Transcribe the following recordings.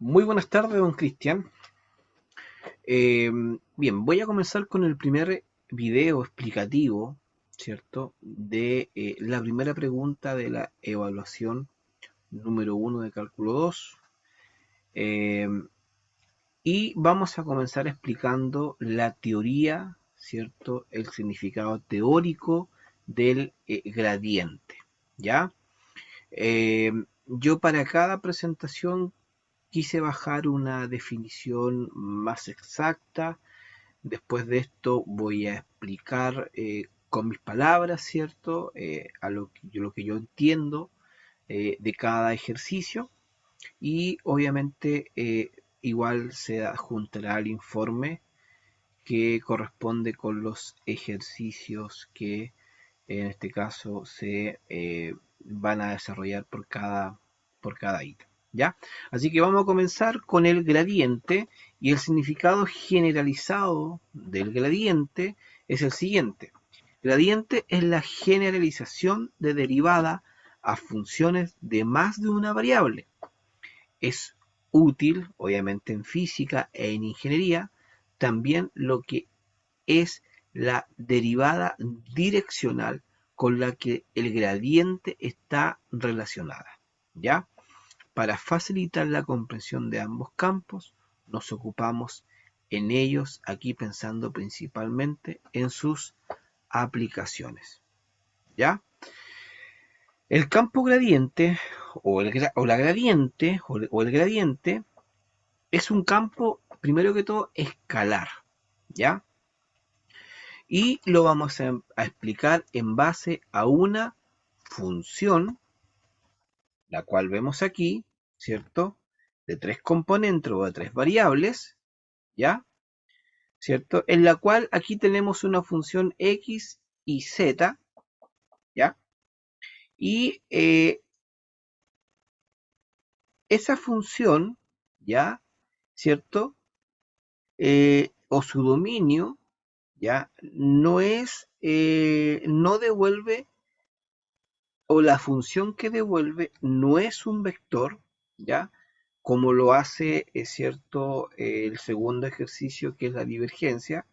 Muy buenas tardes, don Cristian. Eh, Bien, voy a comenzar con el primer video explicativo, ¿cierto? De la primera pregunta de la evaluación número 1 de cálculo 2. Eh, y vamos a comenzar explicando la teoría, ¿cierto? El significado teórico del gradiente, ¿ya? Yo para cada presentación quise bajar una definición más exacta. Después de esto voy a explicar con mis palabras, ¿cierto? A lo que yo entiendo de cada ejercicio y obviamente igual se adjuntará al informe que corresponde con los ejercicios que en este caso se van a desarrollar por cada ítem. ¿Ya? Así que vamos a comenzar con el gradiente y el significado generalizado del gradiente es el siguiente. Gradiente es la generalización de derivada a funciones de más de una variable. Es útil, obviamente, en física e en ingeniería, también lo que es la derivada direccional con la que el gradiente está relacionada. ¿Ya? Para facilitar la comprensión de ambos campos, nos ocupamos en ellos aquí pensando principalmente en sus aplicaciones. ¿Ya? El campo gradiente o la gradiente o el gradiente es un campo, primero que todo, escalar. ¿Ya? Y lo vamos a explicar en base a una función, la cual vemos aquí, ¿cierto? De tres componentes o de tres variables, ¿ya? ¿Cierto? En la cual aquí tenemos una función x y z, ¿ya? Y esa función, ¿ya? ¿Cierto? O su dominio, ¿ya? No devuelve, o la función que devuelve no es un vector, ¿ya? Como lo hace, es cierto, el segundo ejercicio que es la divergencia,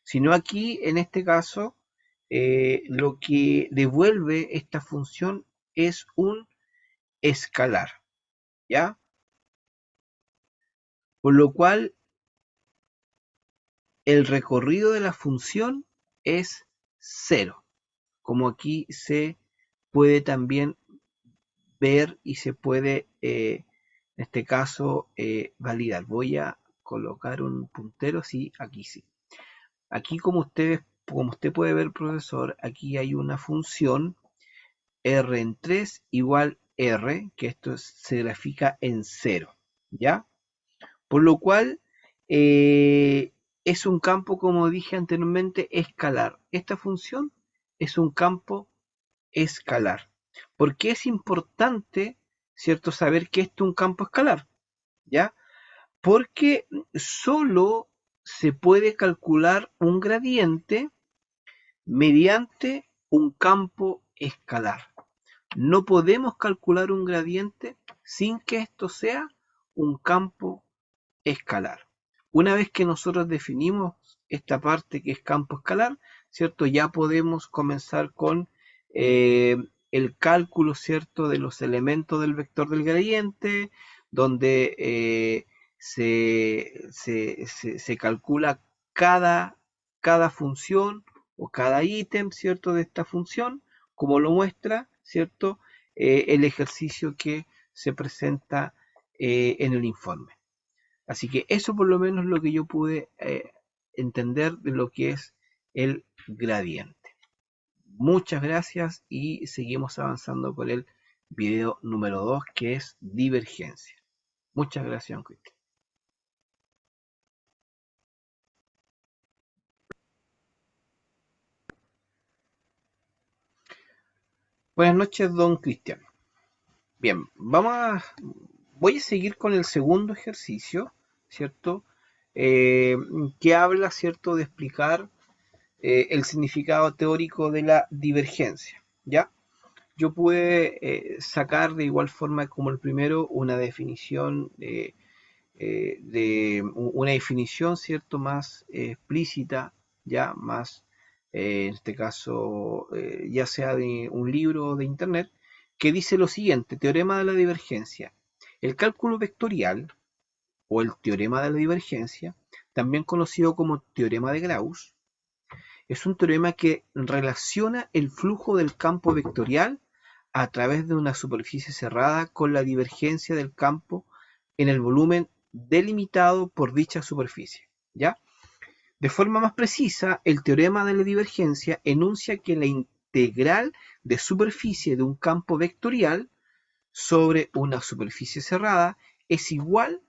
sino aquí, en este caso, lo que devuelve esta función es un escalar, ¿ya? Por lo cual, el recorrido de la función es cero, como aquí se puede también ver y se puede, en este caso, validar. Voy a colocar un puntero, sí, aquí sí. Aquí como usted puede ver, profesor, aquí hay una función R en 3 igual R, que esto se grafica en cero, ¿ya? Por lo cual es un campo, como dije anteriormente, escalar. Esta función es un campo escalar. ¿Por qué es importante, cierto, saber que esto es un campo escalar? ¿Ya? Porque solo se puede calcular un gradiente mediante un campo escalar. No podemos calcular un gradiente sin que esto sea un campo escalar. Una vez que nosotros definimos esta parte que es campo escalar, ¿cierto? Ya podemos comenzar con el cálculo, ¿cierto? De los elementos del vector del gradiente, donde se calcula cada función o cada ítem, ¿cierto? De esta función, como lo muestra, ¿cierto? El ejercicio que se presenta en el informe. Así que eso por lo menos es lo que yo pude entender de lo que es el gradiente. Muchas gracias y seguimos avanzando con el video número 2 que es divergencia. Muchas gracias, Cristian. Buenas noches, don Cristian. Bien, voy a seguir con el segundo ejercicio, ¿cierto? Eh, que habla, ¿cierto?, de explicar el significado teórico de la divergencia, ¿ya? Yo pude sacar de igual forma como el primero una definición una definición, ¿cierto?, más explícita, ya más, en este caso, ya sea de un libro o de internet, que dice lo siguiente: teorema de la divergencia. El cálculo vectorial, o el teorema de la divergencia, también conocido como teorema de Gauss, es un teorema que relaciona el flujo del campo vectorial a través de una superficie cerrada con la divergencia del campo en el volumen delimitado por dicha superficie, ¿ya? De forma más precisa, el teorema de la divergencia enuncia que la integral de superficie de un campo vectorial sobre una superficie cerrada es igual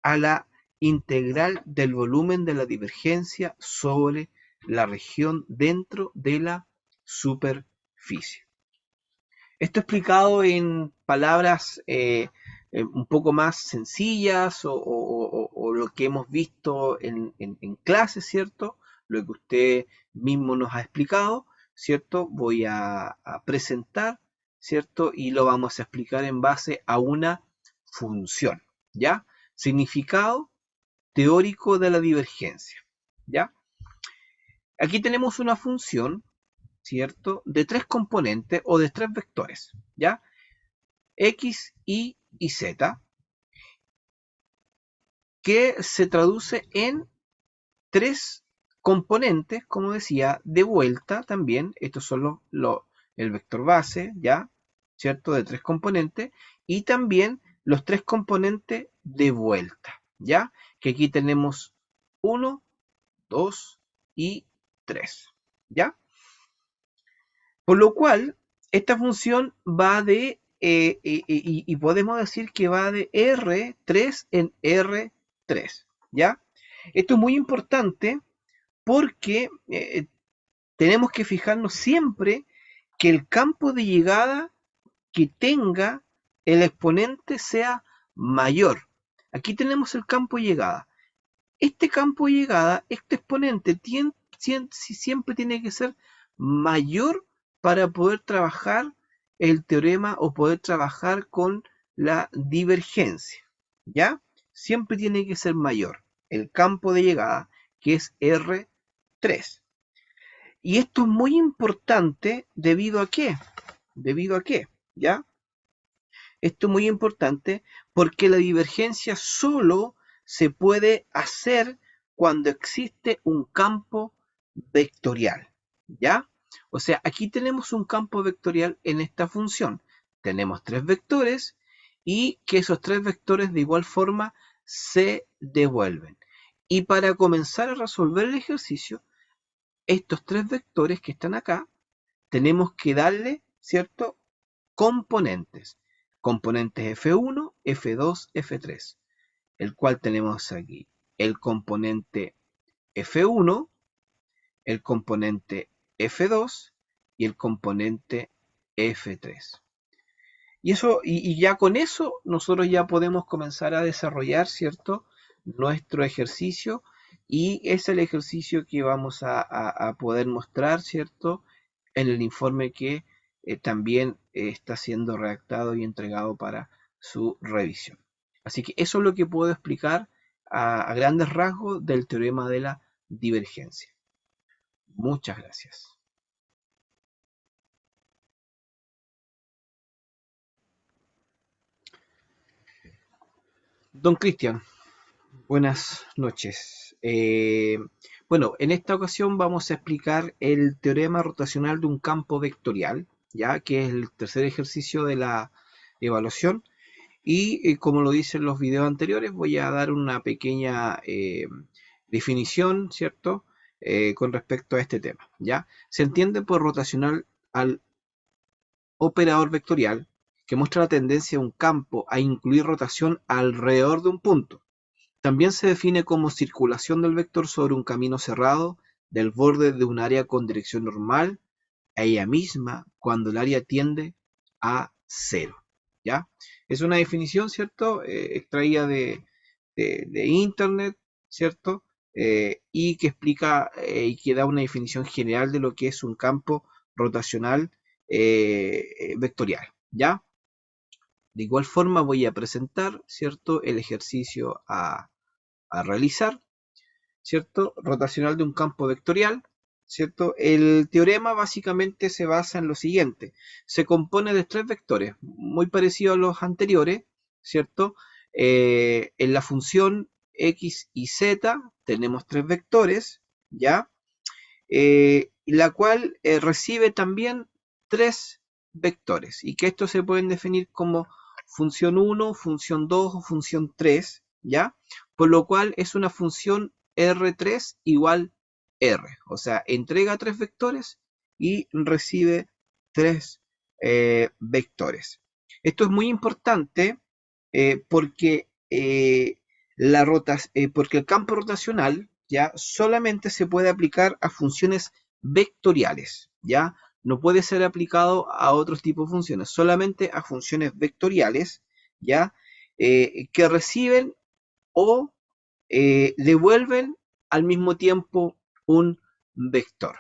a la integral del volumen de la divergencia sobre la región dentro de la superficie. Esto explicado en palabras un poco más sencillas o lo que hemos visto en clase, ¿cierto? Lo que usted mismo nos ha explicado, ¿cierto? Voy a presentar, ¿cierto? Y lo vamos a explicar en base a una función, ¿ya? Significado teórico de la divergencia, ¿ya? Aquí tenemos una función, ¿cierto?, de tres componentes o de tres vectores, ¿ya? X, Y y Z, que se traduce en tres componentes, como decía, de vuelta también. Estos son el vector base, ¿ya? ¿Cierto? De tres componentes. Y también los tres componentes de vuelta, ¿ya? Que aquí tenemos 1, 2 y 3, ¿ya? Por lo cual, esta función va de, y podemos decir que va de R3 en R3, ¿ya? Esto es muy importante porque tenemos que fijarnos siempre que el campo de llegada que tenga el exponente sea mayor. Aquí tenemos el campo de llegada. Este campo de llegada, este exponente, siempre tiene que ser mayor para poder trabajar el teorema o poder trabajar con la divergencia, ¿ya? Siempre tiene que ser mayor el campo de llegada, que es R3. Y esto es muy importante debido a qué, ¿ya? Esto es muy importante porque la divergencia solo se puede hacer cuando existe un campo vectorial, ¿ya? O sea, aquí tenemos un campo vectorial en esta función. Tenemos tres vectores y que esos tres vectores de igual forma se devuelven. Y para comenzar a resolver el ejercicio, estos tres vectores que están acá, tenemos que darle, ¿cierto?, componentes. Componentes F1, F2, F3. El cual tenemos aquí el componente F1, el componente F2 y el componente F3. Y ya con eso nosotros ya podemos comenzar a desarrollar, ¿cierto?, nuestro ejercicio, y es el ejercicio que vamos a poder mostrar, ¿cierto?, en el informe que también está siendo redactado y entregado para su revisión. Así que eso es lo que puedo explicar a grandes rasgos del teorema de la divergencia. Muchas gracias. Don Cristian, buenas noches. Bueno, en esta ocasión vamos a explicar el teorema rotacional de un campo vectorial, ya que es el tercer ejercicio de la evaluación. Y como lo dicen los videos anteriores, voy a dar una pequeña definición, ¿cierto?, con respecto a este tema, ¿ya? Se entiende por rotacional al operador vectorial que muestra la tendencia de un campo a incluir rotación alrededor de un punto. También se define como circulación del vector sobre un camino cerrado del borde de un área con dirección normal a ella misma cuando el área tiende a cero, ¿ya? Es una definición, ¿cierto?, extraída de internet, ¿cierto?, y que explica y que da una definición general de lo que es un campo rotacional vectorial, ¿ya? De igual forma voy a presentar, ¿cierto?, el ejercicio a realizar, ¿cierto?, rotacional de un campo vectorial, ¿cierto? El teorema básicamente se basa en lo siguiente: se compone de tres vectores, muy parecido a los anteriores, ¿cierto? En la función x y z tenemos tres vectores, ¿ya? La cual recibe también tres vectores, y que estos se pueden definir como función 1, función 2 o función 3, ¿ya? Por lo cual es una función R3 igual R, o sea, entrega tres vectores y recibe tres vectores. Esto es muy importante porque, porque el campo rotacional ya solamente se puede aplicar a funciones vectoriales, ya no puede ser aplicado a otros tipos de funciones, solamente a funciones vectoriales, ya que reciben o devuelven al mismo tiempo un vector,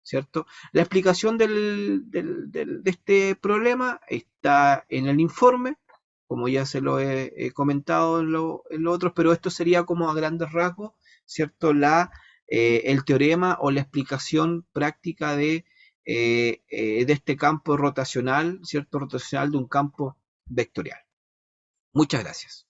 ¿cierto? La explicación de este problema está en el informe, como ya se lo he comentado en lo otros, pero esto sería como a grandes rasgos, ¿cierto? El teorema o la explicación práctica de este campo rotacional, ¿cierto? Rotacional de un campo vectorial. Muchas gracias.